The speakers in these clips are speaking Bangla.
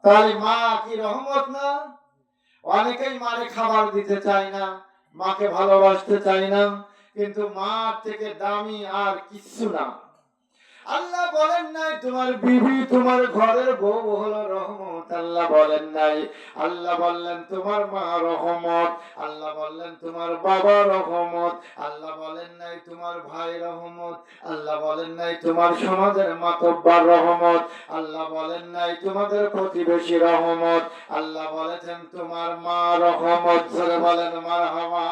তাহলে মা কি রহমত না? অনেকেই মারে খাবার দিতে চায় না, মাকে ভালোবাসতে চায় না, কিন্তু মা থেকে দামি আর কিছু না। আল্লাহ বলেন নাই তোমার বিবি তোমার ঘরের বউ হলো রহমত, আল্লাহ বলেন নাই। আল্লাহ বললেন তোমার মা রহমত, আল্লাহ বললেন তোমার বাবা রহমত, আল্লাহ বলেন নাই তোমার ভাই রহমত, আল্লাহ বলেন নাই তোমার সমাজের মাতব্বর রহমত, আল্লাহ বলেন নাই তোমাদের প্রতিবেশী রহমত, আল্লাহ বলেছেন তোমার মা রহমত। ধরে বলেন মারহাবা।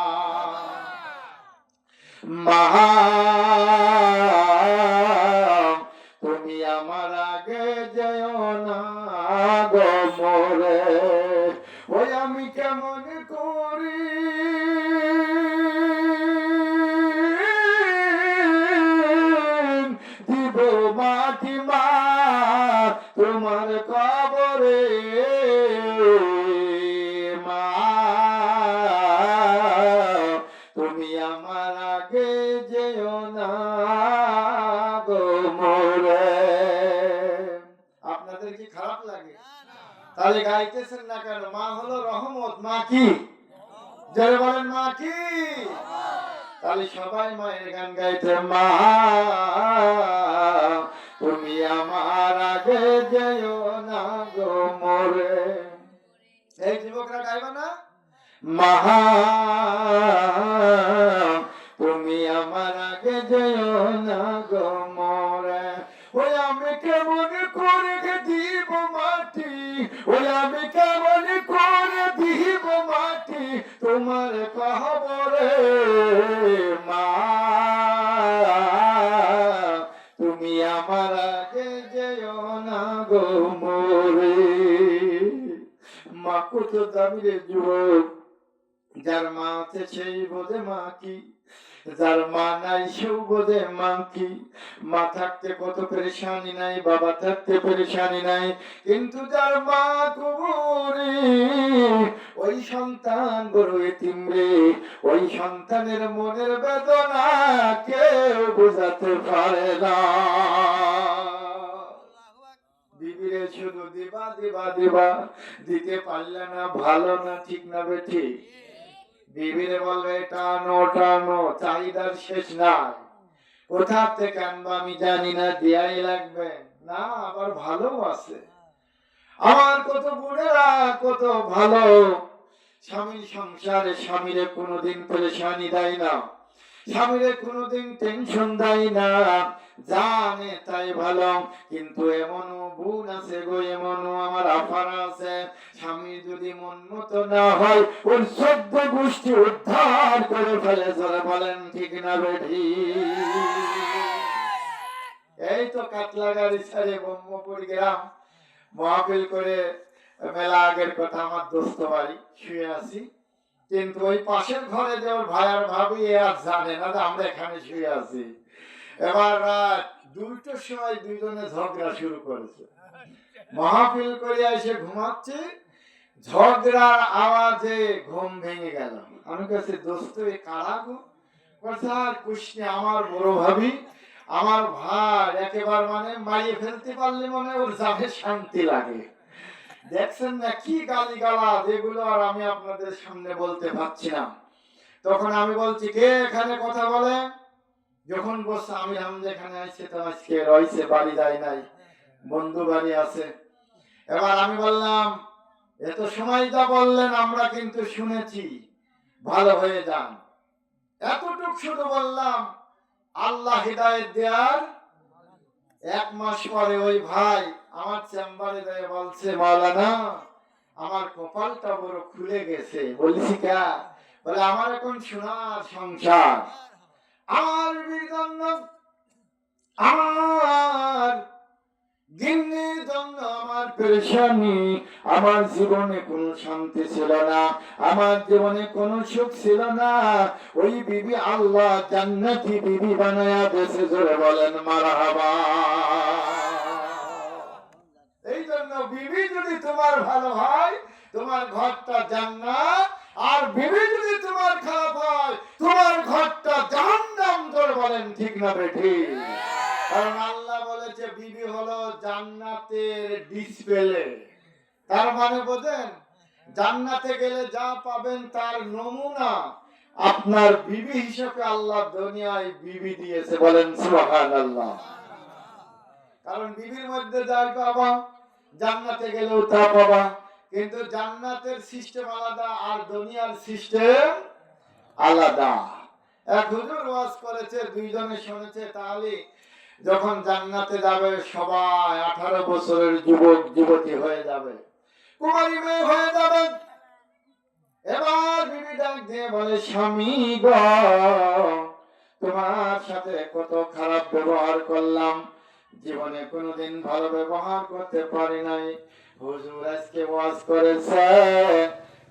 মা তুমি আমার আগে যেও না গো মোরে, ওই আমি কেমন করি দিব মাটি মা তোমার কবরে। মা তুমি আমার আগে যেও না গো মোরে। আপনাদের কি খারাপ লাগে? তাহলে গাইতেছেন না কেন? মা হলো রহমত। মা কি? যারা বলেন মা কি? তাহলে সবাই মায়ের গান গাইতে। মা তুমি আমার আগে যেও না গো মোরে। এই যুবকরা গাইবা না? মা তুমি আমার আগে যেও না গো মোরে, ওই আমি কেমন করে দিব মাটি, ওই আমি কেমন করে দিব মাটি তোমার কবরে। মা তুমি আমার আগে যেও না গো মোরে। মা কত দামি রে যুবক, যার মা আছে সেই বোধে মা কি, যার মা নাই সেও বোধে মা কি। মা থাকতে কত পেরেশানি নাই, বাবা থাকতে পেরেশানি নাই, কিন্তু যার মা কুবুরি ওই সন্তান বড় এতিম রে। ওই সন্তানের মনের বেদনা কেউ বোঝাতে পারে না। বিবিরে শুধু দিবা দিবা দিবা, দিতে পারলে না ভালো না, ঠিক না বেঠি? বিবিরে বলবে টানো টানো, চাহিদার শেষ নাই। কোথা থেকে আনবো আমি জানি না, দেয়াই লাগবে না। আবার ভালো আছে আমার কত বুড়েরা, কত ভালো স্বামীর সংসারে স্বামীরে কোনোদিন পরেশানি দেয় না, স্বামীরে কোনোদিন টেনশন দেয় না, জানে তাই ভালো। কিন্তু এমনও বোন আছে গো, এমনও আমার আফারা আছে, স্বামী যদি মন মতো না হয় ওর 14 গোষ্ঠী উদ্ধার করে ফেলে। যারা বলেন ঠিক না বেঠি? এই তো কাতলাগাড়ি ছেড়ে ব্রহ্মপুর গ্রাম মাহফিল করে মেলা আগের কথা, আমার দোস্ত বাড়ি শুয়ে আছি, কিন্তু ওই পাশের ঘরে যে ওর ভাই আর ভাবি আর জানে না যে আমরা এখানে শুয়ে আছি। এবার রাত 2টার সময় দুইজনে ঝগড়া শুরু করেছে। মাহফিল করে এসে ঘুমাচ্ছে, ঝগড়ার আওয়াজে ঘুম ভেঙে গেল। আমি কাছে দোস্ত এ কারা গো? আর কুশনি আমার বড় ভাবি, আমার ভাই একেবারে মানে মারিয়ে ফেলতে পারলে মনে ওর যাবে শান্তি লাগে। দেখছেন না কি গালি গালা, যেগুলো আর আমি আপনাদের সামনে বলতে পারছি না। তখন আমি বলছি কে এখানে কথা বলে? যখন বলছে আমি হামদা এখানে আসছে, তো আজকে রয়েছে, বাড়ি যায় নাই, বন্ধু বাড়ি আছে। এবার আমি বললাম এত সময় যা বললেন আমরা কিন্তু শুনেছি, ভালো হয়ে যান। এতটুক শুধু বললাম, আল্লাহ হিদায়াত দেয়ার 1 মাস পরে ওই ভাই আমার চেম্বারে গিয়ে বলছে মাওলানা আমার কপালটা বড় খুলে গেছে। বলছি কে? বলে আমার এখন সোনার সংসার, আমার জন্য, আমার গিন্নির জন্য আমার পেরেশানি, আমার জীবনে কোনো শান্তি ছিল না, আমার জীবনে কোনো সুখ ছিল না। ওই বিবি আল্লাহ জান্নাতি বিবি বানায়া দেশে। জোরে বলেন মারহাবা। এই জন্য বিবি যদি তোমার ভালো হয় তোমার ঘরটা জান্নাত, আর বিবি যদি তোমার খারাপ হয় তোমার ঘরটা জাহান্নাম। জোরে বলেন ঠিক না বেঠি? কারণ আল্লাহ বলেছে বিবি হলো জান্নাতের ডিসপ্লে। তার মানে বোঝেন, জান্নাতে গেলে যা পাবেন তার নমুনা আপনার বিবি হিসেবে আল্লাহ দুনিয়ায় বিবি দিয়েছে, বলেন সুবহানাল্লাহ। কারণ বিবির মধ্যে যাই পাবা জান্নাতে গেলেও তা পাবা, কিন্তু জান্নাতের সিস্টেম আলাদা আর দুনিয়ার সিস্টেম আলাদা। এক হুজুর ওয়াজ করেছে, দুইজনে শুনেছে, তাহলে যখন জান্নাতে যাবে সবাই 18 বছরের যুবক যুবতী হয়ে যাবে, কুমারী মেয়ে হয়ে যাবে। এবার বিবি ডাক দিয়ে বলে, স্বামী গো, তোমার সাথে কত খারাপ ব্যবহার করলাম, জীবনে কোনোদিন ভালো ব্যবহার করতে পারি নাই। হুজুর আজকে ওয়াজ করেছে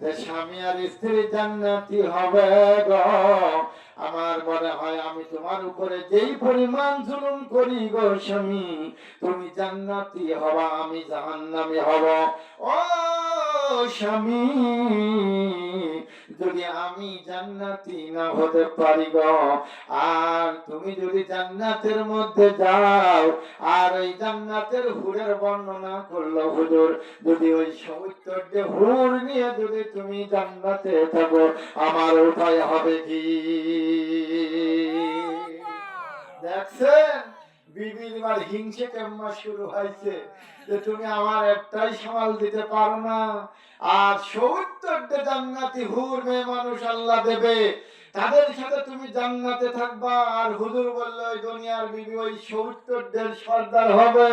যে স্বামী আর স্ত্রী জান্নাতি হবে গো। আমার মনে হয় আমি তোমার উপরে যেই পরিমাণ জুলুম করি গো স্বামী, তুমি জান্নাতি হবা, আমি জাহান্নামী হব। ও স্বামী, যদি আমি জান্নাতি না হতে পারি গো, আর তুমি যদি জান্নাতের মধ্যে যাও, আর ওই জান্নাতের হুরের বর্ণনা করলো হুজুর, যদি ওই 70 হুর নিয়ে যদি তুমি জান্নাতে থাকো, আমার উপায় হবে কি? দেখছেন বিবির এবার হিংসে কেমন শুরু হয়েছে, যে তুমি আমার একটাই সামাল দিতে পারো না, আর 70 জান্নাতি হুর মেয়ে মানুষ আল্লাহ দেবে, তাদের সাথে তুমি জান্নাতে থাকবা। আর হুজুর বললো ওই দুনিয়ার বিবি ওই 70 সর্দার হবে,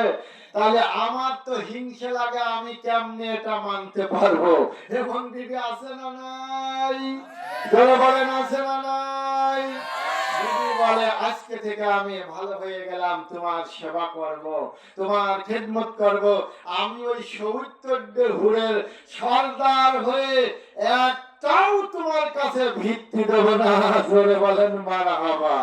তাহলে আমার তো হিংসে লাগে, আমি কেমনে এটা মানতে পারবো? এখন বিবি আছে না নাই? জোরে বলেন আছে না নাই? বিবি বলে, আজকে থেকে আমি ভালো হয়ে গেলাম, তোমার সেবা করব, তোমার খেদমত করব, আমি ওই 70 হুরের সর্দার হয়ে একটাও তোমার কাছে ভিত্তি দেব না। জোরে বলেন মারহাবা।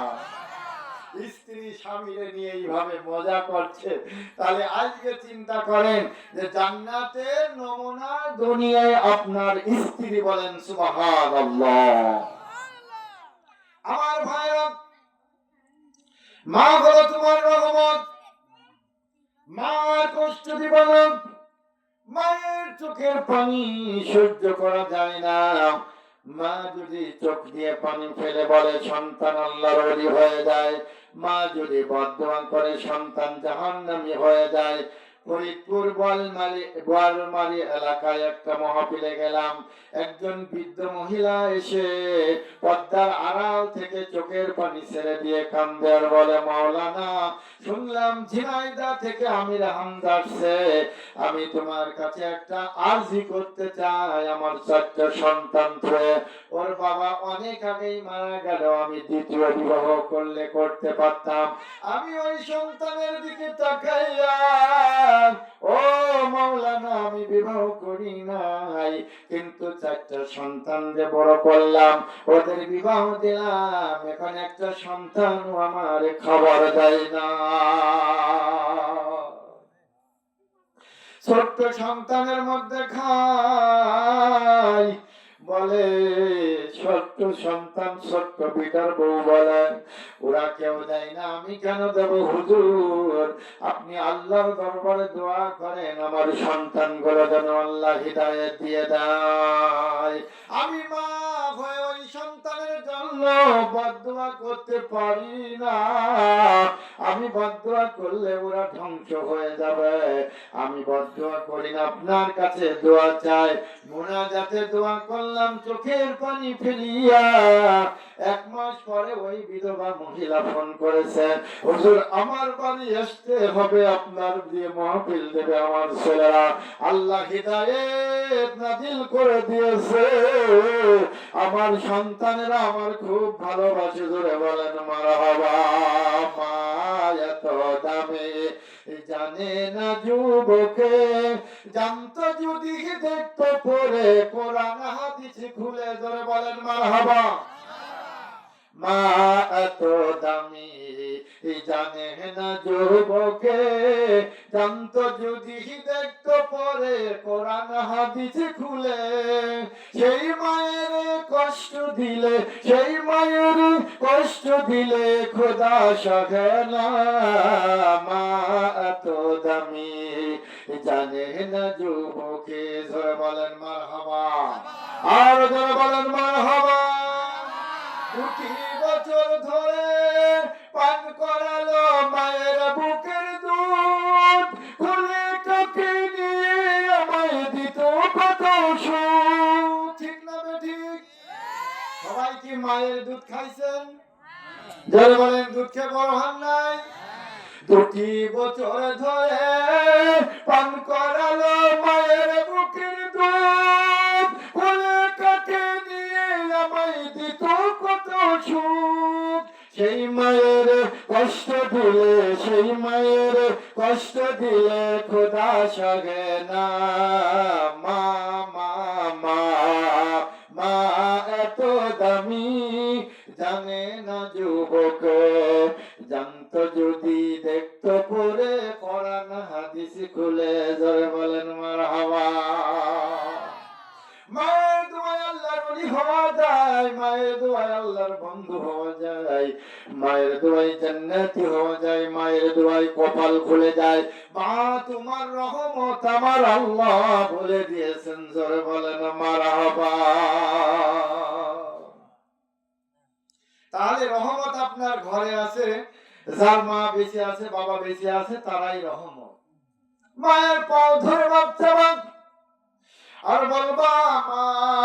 স্ত্রী স্বামীরে নিয়ে এইভাবে মজা করছে, তাহলে আজকে চিন্তা করেন যে জান্নাতের নমুনা দুনিয়ায় আপনার স্ত্রী, বলেন সুবহানাল্লাহ। আমার ভাইরা, মা হলো তোমার রহমত, মার কষ্ট দিবা না। মায়ের চোখের পানি সহ্য করা যায় না, মা যদি চোখ দিয়ে পানি ফেলে বলে সন্তান আল্লাহর ওলি হয়ে যায়, মা যদি বদদোয়া করে সন্তান জাহান্নামী হয়ে যায়। ফরিদপুর বোয়ালমারি এলাকায় একটা মাহফিলে গেলাম, একজন বৃদ্ধ মহিলা এসে পর্দার আড়াল থেকে চোখের পানি ছেড়ে দিয়ে কান্দে আর বলে, মাওলানা, শুনলাম ঝিনাইদহ থেকে আমির হামজা আসছে, আমি তোমার কাছে একটা আরজি করতে চাই, আমার 4টা সন্তান ধরে, ওর বাবা অনেক আগেই মারা গেল, আমি দ্বিতীয় বিবাহ করলে করতে পারতাম, আমি ওই সন্তানের দিকে তাকাইয়া, ও মাওলানা, আমি বিবাহ করি নাই, কিন্তু 4টা সন্তানকে বড় করলাম, ওদের বিবাহ দিলাম, এখন একটা সন্তানও আমার খাবার দেয় না। ছোট্ট সন্তানের মধ্যে খায়, বলে ছোট্ট সন্তান, ছোট্ট পিতার বউ বলে, ওরা কেউ দেয় না, আমি কেন দেব হুজুর? আপনি আল্লাহর দরবারে দোয়া করেন আমার সন্তান গুলো যেন আল্লাহ হিদায়াত দিয়ে দেয়। আমি মা হয়ে ওই সন্তানের জন্য বদদোয়া করতে পারি না, আমি বদদোয়া করলে ওরা ধ্বংস হয়ে যাবে, আমি বদদোয়া করি না, আপনার কাছে দোয়া চাই। মুনাজাতে দোয়া করলাম চোখের পানি ফেলিয়া। 1 মাস পরে ওই বিধবা মহিলা ফোন করেছে, হুজুর আমার বাড়ি আসতে হবে, আপনার দিয়ে মাহফিল দেবে আমার ছেলেরা, আল্লাহ হিদায়াত নাজিল করে দিয়েছে, আমার সন্তানেরা আমার খুব ভালোবাসে, জোরে বলেন মারহাবা। মা এত দামে জানে না যুবকে, জানতো যদি দেখতো পরে কোরআন হাদিস খুলে, জোরে বলেন মারহাবা। মা এত দামি জানে না যুবকে, জানতো যদি দেখতো পরে কোরআন হাদিস খুলে, সেই মায়ের কষ্ট দিলে, সেই মায়ের কষ্ট দিলে খোদা সহে না। মা এত দামি জানে না যুবকে। জোরে বলেন মারহাবা, আর জোরে বলেন মারহাবা। 2 বছর ধরে পান করালো মায়ের বুকের দুধ, খুলে চোখে নিয়ে আমায় দিত কত সুখ। ঠিক না ঠিক? সবাই কি মায়ের দুধ খাইছেন? যারা বলেন দুধ খেয়ে বড় হন নাই। 2 বছর ধরে পান করালো মায়ের বুকের দুধ, খুলে চোখে নিয়ে আমায় দিত কত সুখ। সেই মায়ের কষ্ট দিলে, সেই মায়ের কষ্ট দিলে খোদা সহে না। মা মা মা মা এত দামি, জানে না যুবক। জানতো যদি দেখতো পরে কোরআন হাদিস খুলে। জোরে বলেন মারহাবা। মায়ের দোয়ায় আল্লাহর ওলি হওয়া যায়, মায়ের দোয়ায় আল্লাহর বন্ধু হওয়া যায়, মায়ের দোয়ায় জান্নাতি হওয়া যায়, মায়ের দোয়ায় কপাল খুলে যায়। মা তোমার রহমত আমার আল্লাহ বলে দিয়েছেন। জোরে বলেন মারহাবা। তাহলে রহমত আপনার ঘরে আছে। যার মা বেঁচে আছে, বাবা বেঁচে আছে, তারাই রহমত। মায়ের পাও ধরে বাচ্চা আর বলবা মা